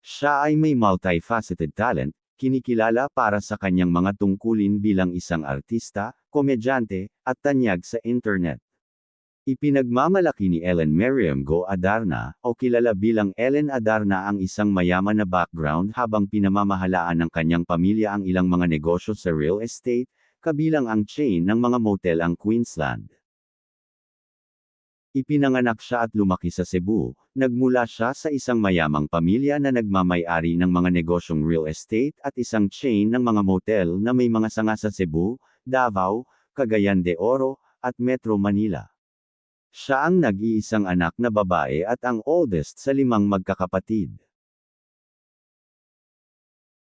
Siya ay may multifaceted talent, kinikilala para sa kanyang mga tungkulin bilang isang artista, komedyante, at tanyag sa internet. Ipinagmamalaki ni Ellen Merriam Go Adarna, o kilala bilang Ellen Adarna ang isang mayaman na background habang pinamamahalaan ng kanyang pamilya ang ilang mga negosyo sa real estate, kabilang ang chain ng mga motel ang Queensland. Ipinanganak siya at lumaki sa Cebu, nagmula siya sa isang mayamang pamilya na nagmamay-ari ng mga negosyong real estate at isang chain ng mga motel na may mga sanga sa Cebu, Davao, Cagayan de Oro, at Metro Manila. Siya ang nag-iisang anak na babae at ang oldest sa 5 magkakapatid.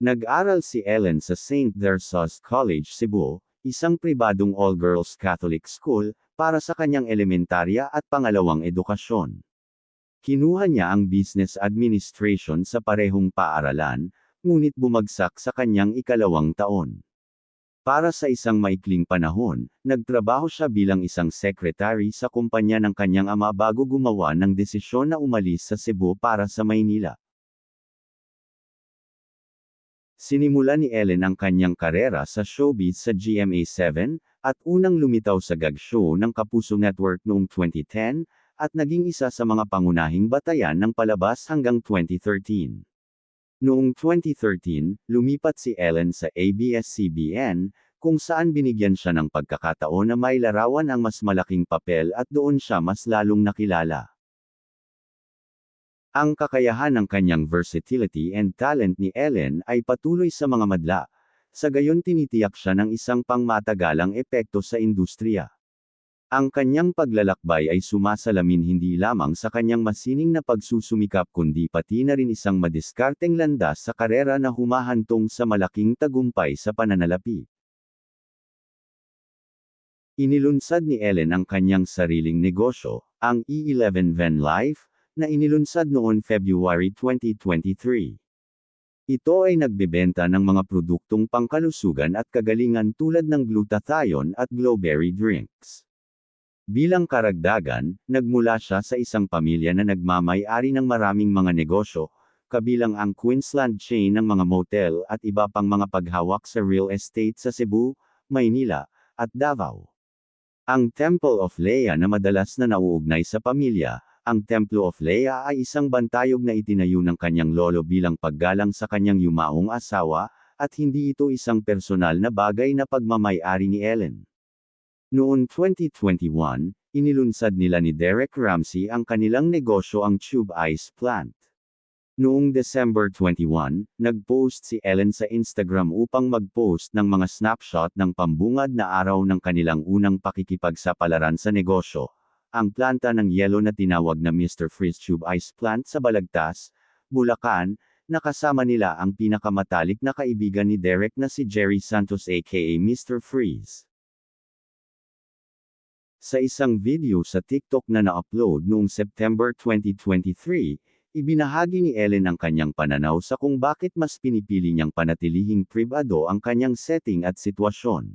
Nag-aral si Ellen sa St. Teresa's College Cebu, isang pribadong all-girls Catholic school, para sa kanyang elementarya at pangalawang edukasyon. Kinuha niya ang business administration sa parehong paaralan, ngunit bumagsak sa kanyang ikalawang taon. Para sa isang maikling panahon, nagtrabaho siya bilang isang secretary sa kumpanya ng kanyang ama bago gumawa ng desisyon na umalis sa Cebu para sa Maynila. Sinimula ni Ellen ang kanyang karera sa showbiz sa GMA7, at unang lumitaw sa gag show ng Kapuso Network noong 2010, at naging isa sa mga pangunahing batayan ng palabas hanggang 2013. Noong 2013, lumipat si Ellen sa ABS-CBN, kung saan binigyan siya ng pagkakataon na mailarawan ang mas malaking papel at doon siya mas lalong nakilala. Ang kakayahan ng kanyang versatility and talent ni Ellen ay patuloy sa mga madla, sa gayon tinitiyak siya ng isang pangmatagalang epekto sa industriya. Ang kanyang paglalakbay ay sumasalamin hindi lamang sa kanyang masining na pagsusumikap kundi pati na rin isang madiskarteng landas sa karera na humahantong sa malaking tagumpay sa pananalapi. Inilunsad ni Ellen ang kanyang sariling negosyo, ang E11 Van Life, na inilunsad noon February 2023. Ito ay nagbebenta ng mga produktong pangkalusugan at kagalingan tulad ng glutathione at glowberry drinks. Bilang karagdagan, nagmula siya sa isang pamilya na nagmamay-ari ng maraming mga negosyo, kabilang ang Queensland chain ng mga motel at iba pang mga paghawak sa real estate sa Cebu, Maynila, at Davao. Ang Temple of Lea na madalas na nauugnay sa pamilya, ang Templo of Lea ay isang bantayog na itinayo ng kanyang lolo bilang paggalang sa kanyang yumaong asawa, at hindi ito isang personal na bagay na pagmamay-ari ni Ellen. Noong 2021, inilunsad nila ni Derek Ramsey ang kanilang negosyo ang Tube Ice Plant. Noong December 21, nag-post si Ellen sa Instagram upang mag-post ng mga snapshot ng pambungad na araw ng kanilang unang pakikipagsapalaran sa negosyo, ang planta ng yelo na tinawag na Mr. Freeze Tube Ice Plant sa Balagtas, Bulacan, na kasama nila ang pinakamatalik na kaibigan ni Derek na si Jerry Santos aka Mr. Freeze. Sa isang video sa TikTok na na-upload noong September 2023, ibinahagi ni Ellen ang kanyang pananaw sa kung bakit mas pinipili niyang panatilihing pribado ang kanyang setting at sitwasyon.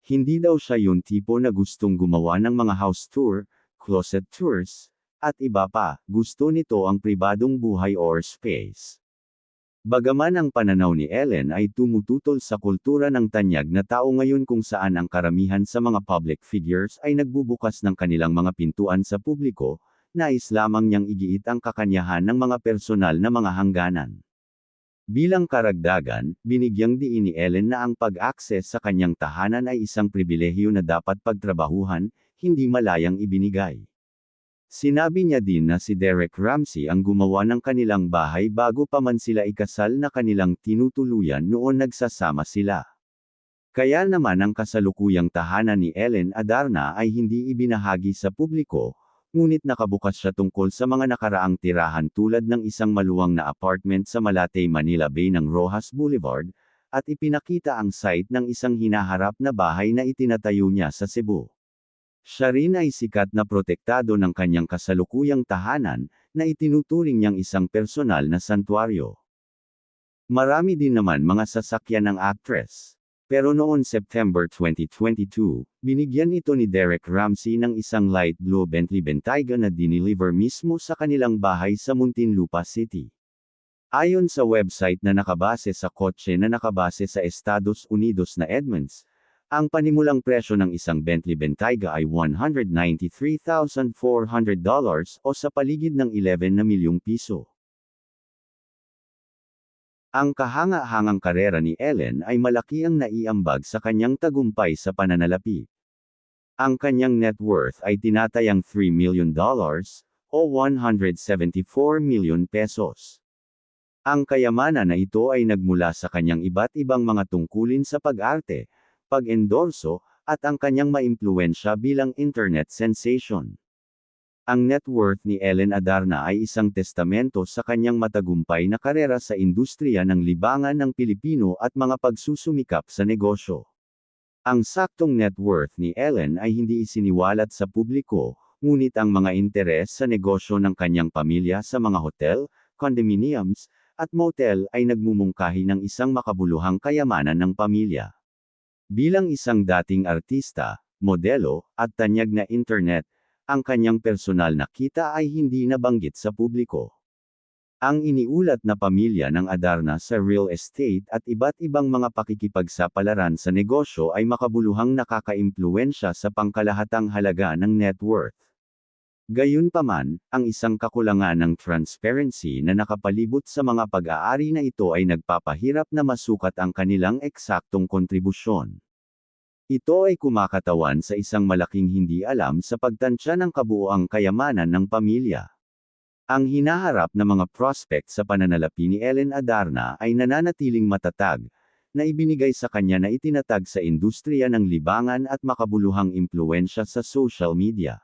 Hindi daw siya yung tipo na gustong gumawa ng mga house tour, closet tours, at iba pa, gusto nito ang pribadong buhay or space. Bagaman ang pananaw ni Ellen ay tumututol sa kultura ng tanyag na tao ngayon kung saan ang karamihan sa mga public figures ay nagbubukas ng kanilang mga pintuan sa publiko, nais lamang niyang igiit ang kakanyahan ng mga personal na mga hangganan. Bilang karagdagan, binigyang diin ni Ellen na ang pag-access sa kanyang tahanan ay isang pribilehiyo na dapat pagtrabahuhan, hindi malayang ibinigay. Sinabi niya din na si Derek Ramsey ang gumawa ng kanilang bahay bago pa man sila ikasal na kanilang tinutuluyan noon nagsasama sila. Kaya naman ang kasalukuyang tahanan ni Ellen Adarna ay hindi ibinahagi sa publiko, ngunit nakabukas siya tungkol sa mga nakaraang tirahan tulad ng isang maluwang na apartment sa Malate Manila Bay ng Rojas Boulevard, at ipinakita ang site ng isang hinaharap na bahay na itinatayo niya sa Cebu. Siya rin ay sikat na protektado ng kanyang kasalukuyang tahanan, na itinuturing niyang isang personal na santuaryo. Marami din naman mga sasakyan ng actress. Pero noon September 2022, binigyan ito ni Derek Ramsey ng isang light blue Bentley Bentayga na dineliver mismo sa kanilang bahay sa Muntinlupa City. Ayon sa website na nakabase sa kotse na nakabase sa Estados Unidos na Edmunds, ang panimulang presyo ng isang Bentley Bentayga ay $193,400 o sa paligid ng 11 na milyong piso. Ang kahanga-hangang karera ni Ellen ay malaki ang naiambag sa kanyang tagumpay sa pananalapi. Ang kanyang net worth ay tinatayang $3 million o 174 million pesos. Ang kayamanan na ito ay nagmula sa kanyang iba't ibang mga tungkulin sa pag-arte, pag-endorso, at ang kanyang maimpluwensya bilang internet sensation. Ang net worth ni Ellen Adarna ay isang testamento sa kanyang matagumpay na karera sa industriya ng libangan ng Pilipino at mga pagsusumikap sa negosyo. Ang saktong net worth ni Ellen ay hindi isiniwalat sa publiko, ngunit ang mga interes sa negosyo ng kanyang pamilya sa mga hotel, condominiums, at motel ay nagmumungkahi ng isang makabuluhang kayamanan ng pamilya. Bilang isang dating artista, modelo, at tanyag na internet, ang kanyang personal na kita ay hindi nabanggit sa publiko. Ang iniulat na pamilya ng Adarna sa real estate at iba't ibang mga pakikipagsapalaran sa negosyo ay makabuluhang nakakaimpluwensya sa pangkalahatang halaga ng net worth. Gayunpaman, ang isang kakulangan ng transparency na nakapalibot sa mga pag-aari na ito ay nagpapahirap na masukat ang kanilang eksaktong kontribusyon. Ito ay kumakatawan sa isang malaking hindi alam sa pagtansya ng kabuoang kayamanan ng pamilya. Ang hinaharap na mga prospect sa pananalapi ni Ellen Adarna ay nananatiling matatag, na ibinigay sa kanya na itinatag sa industriya ng libangan at makabuluhang impluwensya sa social media.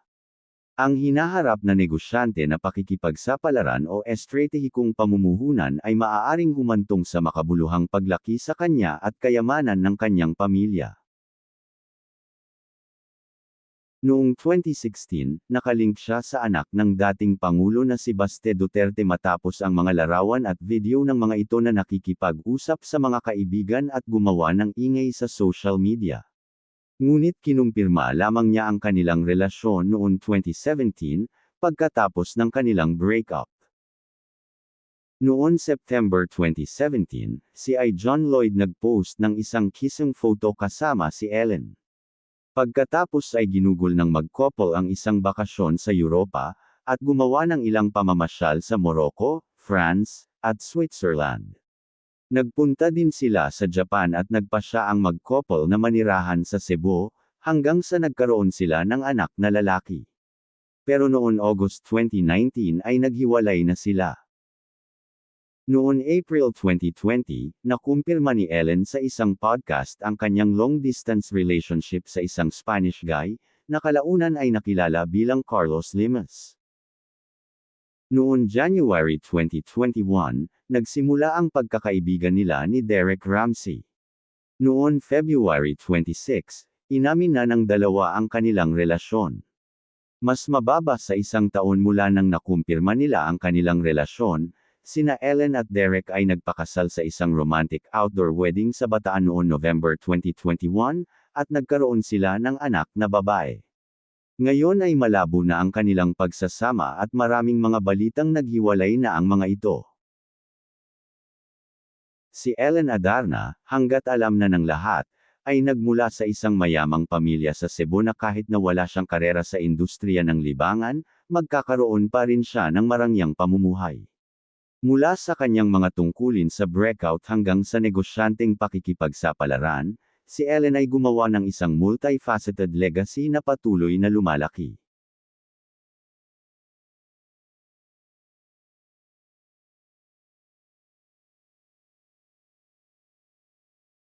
Ang hinaharap na negosyante na pakikipagsapalaran o estratehikong pamumuhunan ay maaaring humantong sa makabuluhang paglaki sa kanya at kayamanan ng kanyang pamilya. Noong 2016, nakalink siya sa anak ng dating Pangulo na si Baste Duterte matapos ang mga larawan at video ng mga ito na nakikipag-usap sa mga kaibigan at gumawa ng ingay sa social media. Ngunit kinumpirma lamang niya ang kanilang relasyon noong 2017, pagkatapos ng kanilang breakup. Noon September 2017, si John Lloyd nag-post ng isang kissing photo kasama si Ellen. Pagkatapos ay ginugol ng mag-couple ang isang bakasyon sa Europa, at gumawa ng ilang pamamasyal sa Morocco, France, at Switzerland. Nagpunta din sila sa Japan at nagpasya ang mag-couple na manirahan sa Cebu, hanggang sa nagkaroon sila ng anak na lalaki. Pero noon August 2019 ay naghiwalay na sila. Noon April 2020, nakumpirma ni Ellen sa isang podcast ang kanyang long-distance relationship sa isang Spanish guy, na kalaunan ay nakilala bilang Carlos Limas. Noon January 2021, nagsimula ang pagkakaibigan nila ni Derek Ramsey. Noon February 26, inamin na ng dalawa ang kanilang relasyon. Mas mababa sa isang taon mula nang nakumpirma nila ang kanilang relasyon, sina Ellen at Derek ay nagpakasal sa isang romantic outdoor wedding sa Bataan noon November 2021, at nagkaroon sila ng anak na babae. Ngayon ay malabo na ang kanilang pagsasama at maraming mga balitang naghiwalay na ang mga ito. Si Ellen Adarna, hanggat alam na ng lahat, ay nagmula sa isang mayamang pamilya sa Cebu na kahit na wala siyang karera sa industriya ng libangan, magkakaroon pa rin siya ng marangyang pamumuhay. Mula sa kanyang mga tungkulin sa breakout hanggang sa negosyanteng pakikipagsapalaran, si Ellen ay gumawa ng isang multifaceted legacy na patuloy na lumalaki.